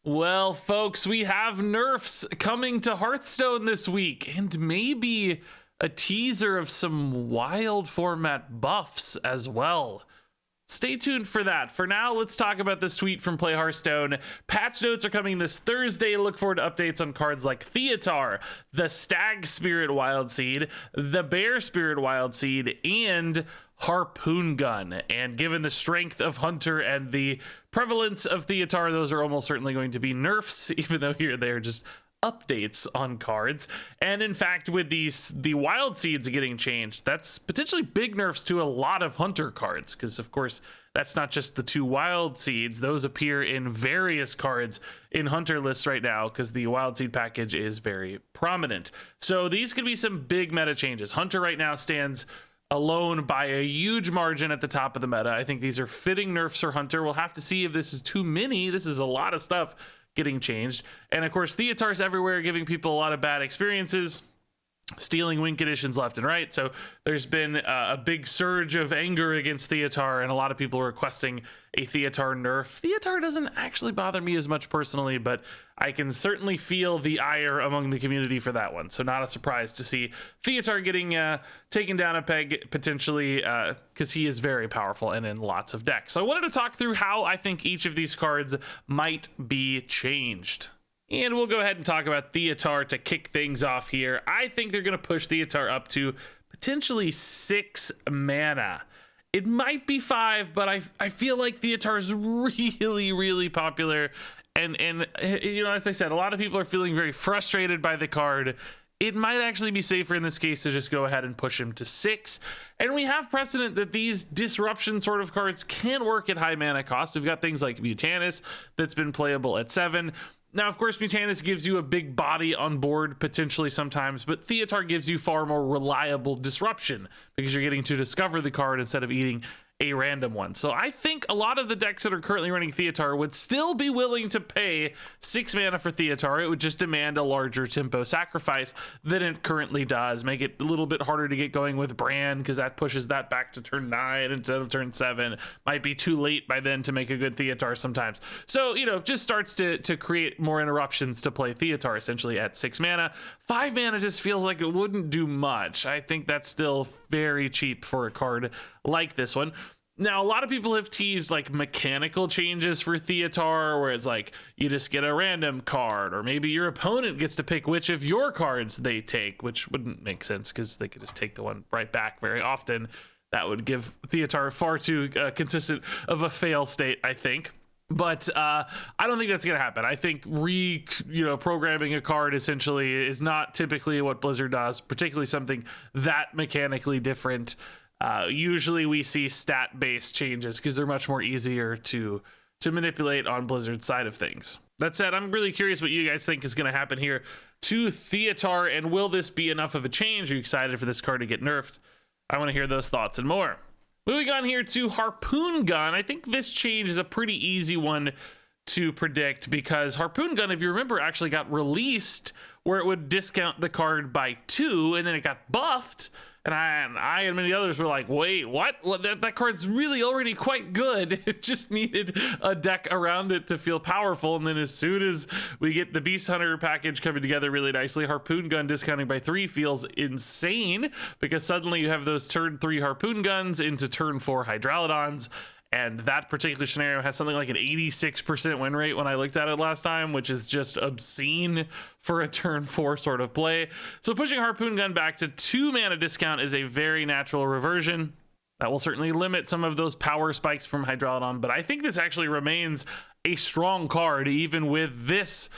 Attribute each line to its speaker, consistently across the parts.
Speaker 1: Well, folks, we have nerfs coming to Hearthstone this week, and maybe a teaser of some wild format buffs as well. Stay tuned for that. For now, let's talk about this tweet from Play Hearthstone. Patch notes are coming this Thursday. Look forward to updates on cards like Theotar, the Stag Spirit Wild Seed, the Bear Spirit Wild Seed, and Harpoon Gun. And given the strength of Hunter and the prevalence of Theotar, those are almost certainly going to be nerfs, even though here they're just updates on cards. And in fact, with the wild seeds getting changed, that's potentially big nerfs to a lot of Hunter cards, because of course that's not just the 2 wild seeds. Those appear in various cards in Hunter lists right now because the wild seed package is very prominent. So these could be some big meta changes. Hunter right now stands alone by a huge margin at the top of the meta. I think these are fitting nerfs for Hunter. We'll have to see if this is too many. This is a lot of stuff getting changed. And of course, Theotar's everywhere, giving people a lot of bad experiences, stealing win conditions left and right. So there's been a big surge of anger against Theotar, and a lot of people are requesting a Theotar nerf. Theotar doesn't actually bother me as much personally, but I can certainly feel the ire among the community for that one. So not a surprise to see Theotar getting taken down a peg potentially, because he is very powerful and in lots of decks. So I wanted to talk through how I think each of these cards might be changed. And we'll go ahead and talk about Theotar to kick things off here. I think they're going to push Theotar up to potentially 6 mana. It might be 5, but I feel like Theotar is really, really popular. And you know, as I said, a lot of people are feeling very frustrated by the card. It might actually be safer in this case to just go ahead and push him to 6. And we have precedent that these disruption sort of cards can work at high mana cost. We've got things like Mutanus that's been playable at 7. Now, of course, Mutanus gives you a big body on board potentially sometimes, but Theotar gives you far more reliable disruption because you're getting to discover the card instead of eating a random one. So I think a lot of the decks that are currently running Theotar would still be willing to pay 6 mana for Theotar. It would just demand a larger tempo sacrifice than it currently does. Make it a little bit harder to get going with Brand because that pushes that back to turn 9 instead of turn 7. Might be too late by then to make a good Theotar sometimes. So, you know, just starts to create more interruptions to play Theotar essentially at 6 mana. 5 mana just feels like it wouldn't do much. I think that's still very cheap for a card like this one. Now, a lot of people have teased like mechanical changes for Theotar, where it's like you just get a random card, or maybe your opponent gets to pick which of your cards they take, which wouldn't make sense because they could just take the one right back very often. That would give Theotar far too consistent of a fail state, I think. But I don't think that's going to happen. I think programming a card essentially is not typically what Blizzard does, particularly something that mechanically different. Usually we see stat-based changes because they're much more easier to manipulate on Blizzard's side of things. That said, I'm really curious what you guys think is going to happen here to Theotar, and will this be enough of a change? Are you excited for this card to get nerfed? I want to hear those thoughts and more. Moving on here to Harpoon Gun. I think this change is a pretty easy one to predict because Harpoon Gun, if you remember, actually got released where it would discount the card by 2, and then it got buffed. And I and many others were like, wait, what? Well, that card's really already quite good. It just needed a deck around it to feel powerful. And then as soon as we get the Beast Hunter package coming together really nicely, Harpoon Gun discounting by 3 feels insane because suddenly you have those turn 3 Harpoon Guns into turn 4 Hydralodons. And that particular scenario has something like an 86% win rate when I looked at it last time, which is just obscene for a turn 4 sort of play. So pushing Harpoon Gun back to 2 mana discount is a very natural reversion. That will certainly limit some of those power spikes from Hydralodon, but I think this actually remains a strong card even with this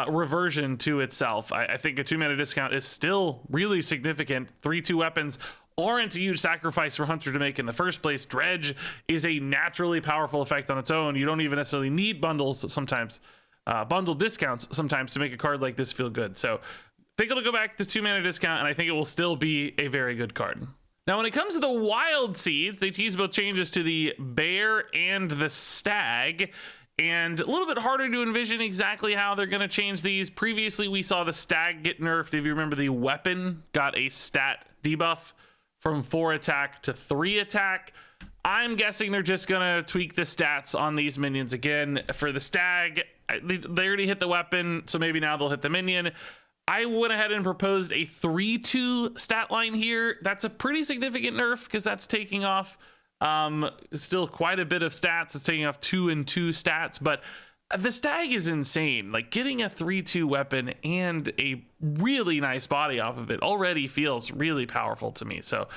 Speaker 1: reversion to itself. I think a 2 mana discount is still really significant. 3/2 weapons aren't a huge sacrifice for Hunter to make in the first place. Dredge is a naturally powerful effect on its own. You don't even necessarily need bundles sometimes, bundle discounts sometimes to make a card like this feel good. So I think it'll go back to 2 mana discount, and I think it will still be a very good card. Now, when it comes to the wild seeds, they tease both changes to the bear and the stag, and a little bit harder to envision exactly how they're going to change these. Previously, we saw the stag get nerfed. If you remember, the weapon got a stat debuff from 4 attack to 3 attack. I'm guessing they're just gonna tweak the stats on these minions again. For the stag, they already hit the weapon, so maybe now they'll hit the minion. I went ahead and proposed a 3-2 stat line here. That's a pretty significant nerf because that's taking off still quite a bit of stats. It's taking off 2 and 2 stats, but the stag is insane. Like, getting a 3-2 weapon and a really nice body off of it already feels really powerful to me. So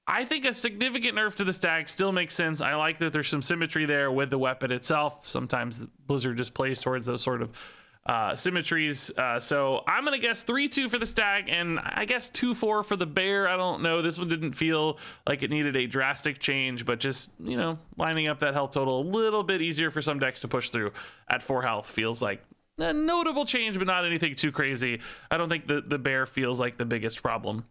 Speaker 1: I think a significant nerf to the stag still makes sense. I like that there's some symmetry there with the weapon itself. Sometimes Blizzard just plays towards those sort of symmetries. So I'm gonna guess 3-2 for the stag, and I guess 2-4 for the bear. I don't know, this one didn't feel like it needed a drastic change, but just, you know, lining up that health total a little bit easier for some decks to push through at 4 health feels like a notable change, but not anything too crazy. I don't think the bear feels like the biggest problem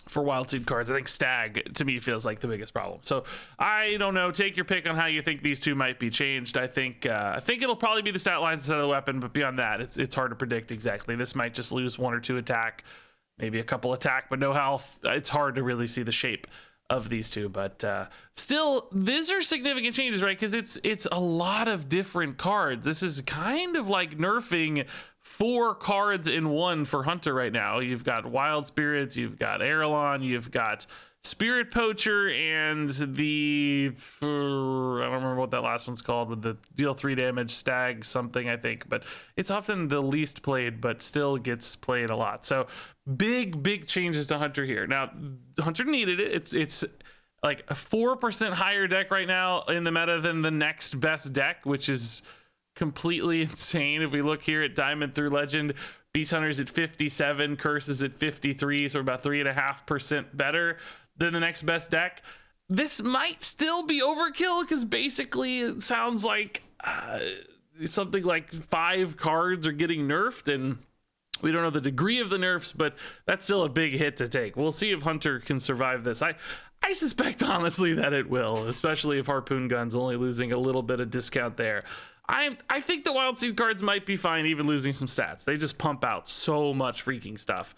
Speaker 1: for wild seed cards. I think stag to me feels like the biggest problem. So I don't know, take your pick on how you think these two might be changed. I think it'll probably be the stat lines instead of the weapon, but beyond that, it's hard to predict exactly. This might just lose 1 or 2 attack, maybe a couple attack but no health. It's hard to really see the shape of these two, but still, these are significant changes, right? Because it's a lot of different cards. This is kind of like nerfing 4 cards in 1 for Hunter right now. You've got Wild Spirits, you've got Arelon, you've got Spirit Poacher, and the I don't remember what that last one's called, with the deal 3 damage stag something, I think, but it's often the least played but still gets played a lot. So big changes to Hunter here. Now Hunter needed it. It's like a 4% higher deck right now in the meta than the next best deck, which is completely insane. If we look here at Diamond through Legend, Beast Hunter's at 57, Curse is at 53, so we're about 3.5% better than the next best deck. This might still be overkill because basically it sounds like something like 5 cards are getting nerfed, and we don't know the degree of the nerfs, but that's still a big hit to take. We'll see if Hunter can survive this. I suspect honestly that it will, especially if Harpoon Gun's only losing a little bit of discount there. I think the Wild Seed cards might be fine even losing some stats. They just pump out so much freaking stuff.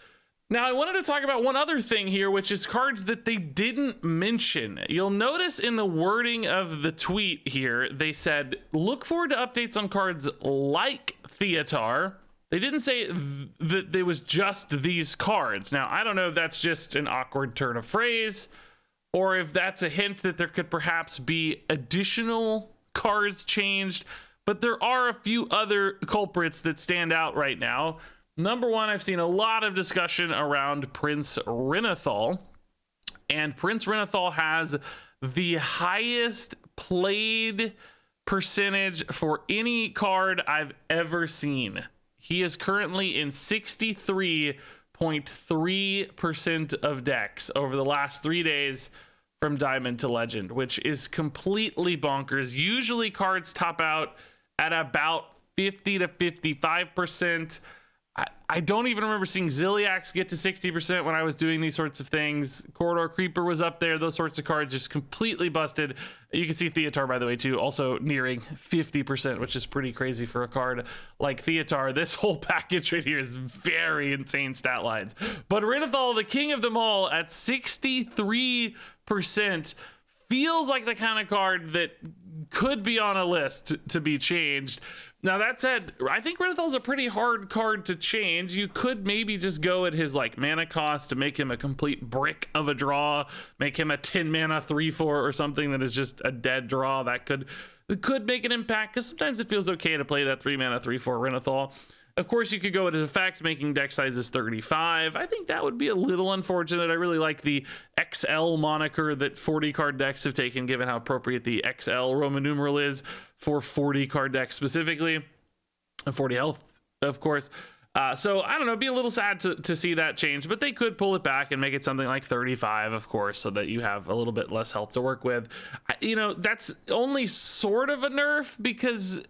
Speaker 1: Now, I wanted to talk about one other thing here, which is cards that they didn't mention. You'll notice in the wording of the tweet here, they said, look forward to updates on cards like Theotar. They didn't say that there was just these cards. Now, I don't know if that's just an awkward turn of phrase, or if that's a hint that there could perhaps be additional cards changed, but there are a few other culprits that stand out right now. Number one, I've seen a lot of discussion around Prince Renathal, and Prince Renathal has the highest played percentage for any card I've ever seen. He is currently in 63.3% of decks over the last 3 days from Diamond to Legend, which is completely bonkers. Usually cards top out at about 50 to 55%. I don't even remember seeing Ziliax get to 60% when I was doing these sorts of things. Corridor Creeper was up there. Those sorts of cards just completely busted. You can see Theotar, by the way, too, also nearing 50%, which is pretty crazy for a card like Theotar. This whole package right here is very insane stat lines. But Renathal, the king of them all, at 63%, feels like the kind of card that could be on a list to be changed. Now, that said, I think Renathal's a pretty hard card to change. You could maybe just go at his like mana cost to make him a complete brick of a draw, make him a 10 mana 3/4 or something that is just a dead draw. That could make an impact, because sometimes it feels okay to play that 3 mana 3/4 Renathal. Of course, you could go at his effect, making deck sizes 35. I think that would be a little unfortunate. I really like the XL moniker that 40 card decks have taken, given how appropriate the XL Roman numeral is for 40 card decks specifically, and 40 health, of course. So I don't know, it'd be a little sad to see that change, but they could pull it back and make it something like 35, of course, so that you have a little bit less health to work with. You know, that's only sort of a nerf, because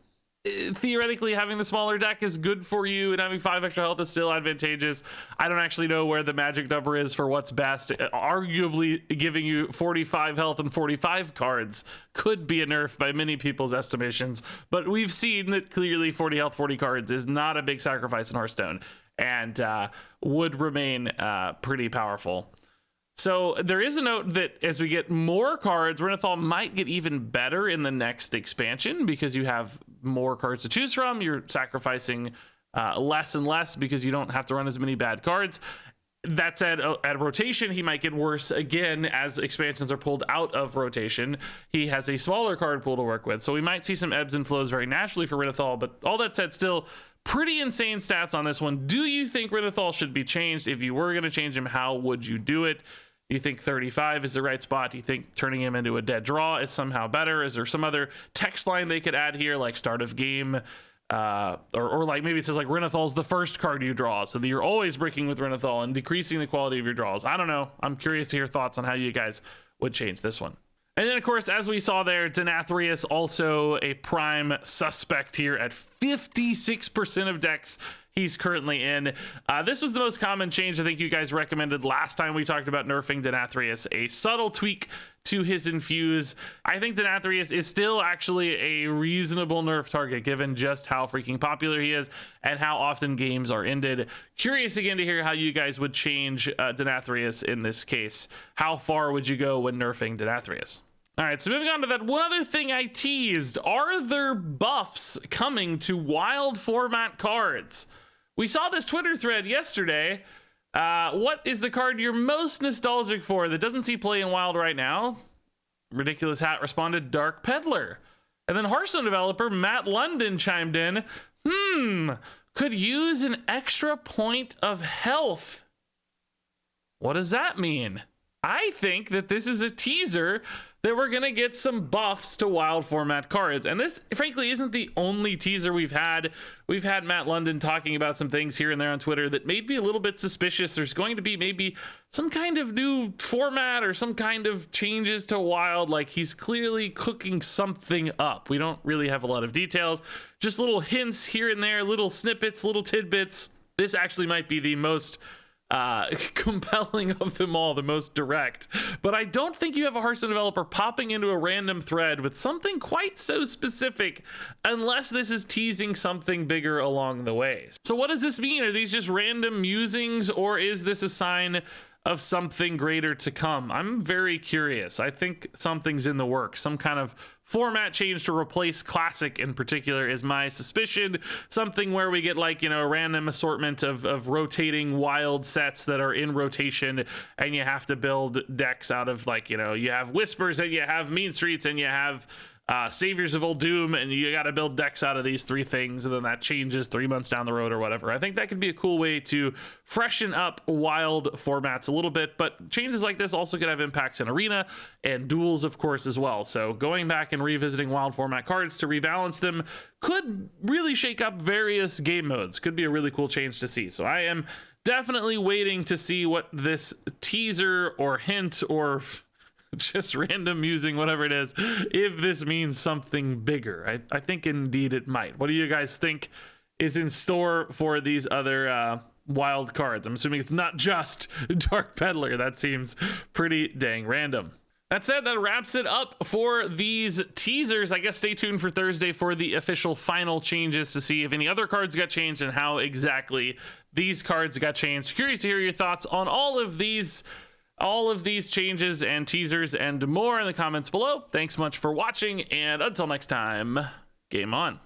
Speaker 1: theoretically having the smaller deck is good for you, and having 5 extra health is still advantageous. I don't actually know where the magic number is for what's best. Arguably giving you 45 health and 45 cards could be a nerf by many people's estimations, but we've seen that clearly 40 health, 40 cards is not a big sacrifice in Hearthstone, and would remain pretty powerful. So there is a note that as we get more cards, Renathal might get even better in the next expansion because you have more cards to choose from. You're sacrificing less and less because you don't have to run as many bad cards. That said, at rotation, he might get worse again as expansions are pulled out of rotation. He has a smaller card pool to work with, so we might see some ebbs and flows very naturally for Renathal. But all that said, still pretty insane stats on this one. Do you think Renathal should be changed? If you were going to change him, how would you do it? Do you think 35 is the right spot? Do you think turning him into a dead draw is somehow better? Is there some other text line they could add here, like start of game? Or like maybe it says like Renathal's the first card you draw, so that you're always breaking with Renathal and decreasing the quality of your draws. I don't know. I'm curious to hear thoughts on how you guys would change this one. And then, of course, as we saw there, Denathrius also a prime suspect here at 56% of decks he's currently in. This was the most common change I think you guys recommended last time we talked about nerfing Denathrius. A subtle tweak to his infuse. I think Denathrius is still actually a reasonable nerf target given just how freaking popular he is and how often games are ended. Curious again to hear how you guys would change Denathrius in this case. How far would you go when nerfing Denathrius? All right, so moving on to that one other thing I teased. Are there buffs coming to wild format cards? We saw this Twitter thread yesterday. What is the card you're most nostalgic for that doesn't see play in wild right now? Ridiculous Hat responded, Dark Peddler. And then Hearthstone developer Matt London chimed in, could use an extra point of health. What does that mean? I think that this is a teaser that we're going to get some buffs to wild format cards. And this, frankly, isn't the only teaser we've had. We've had Matt London talking about some things here and there on Twitter that made me a little bit suspicious. There's going to be maybe some kind of new format or some kind of changes to wild. Like he's clearly cooking something up. We don't really have a lot of details, just little hints here and there, little snippets, little tidbits. This actually might be the most compelling of them all, the most direct. But I don't think you have a Hearthstone developer popping into a random thread with something quite so specific unless this is teasing something bigger along the way. So what does this mean? Are these just random musings, or is this a sign of something greater to come? I'm very curious. I think something's in the works. Some kind of format change to replace Classic in particular is my suspicion. Something where we get like, you know, a random assortment of rotating wild sets that are in rotation, and you have to build decks out of, like, you know, you have Whispers and you have Mean Streets and you have Saviors of Old Doom, and you got to build decks out of these three things, and then that changes 3 months down the road or whatever. I think that could be a cool way to freshen up wild formats a little bit, but changes like this also could have impacts in Arena and duels, of course, as well. So going back and revisiting wild format cards to rebalance them could really shake up various game modes. Could be a really cool change to see. So I am definitely waiting to see what this teaser or hint or just random musing, whatever it is, if this means something bigger. I think indeed it might. What do you guys think is in store for these other wild cards? I'm assuming it's not just Dark Peddler. That seems pretty dang random. That said, that wraps it up for these teasers. I guess stay tuned for Thursday for the official final changes to see if any other cards got changed and how exactly these cards got changed. Curious to hear your thoughts on all of these changes and teasers and more in the comments below. Thanks much for watching, and until next time, game on.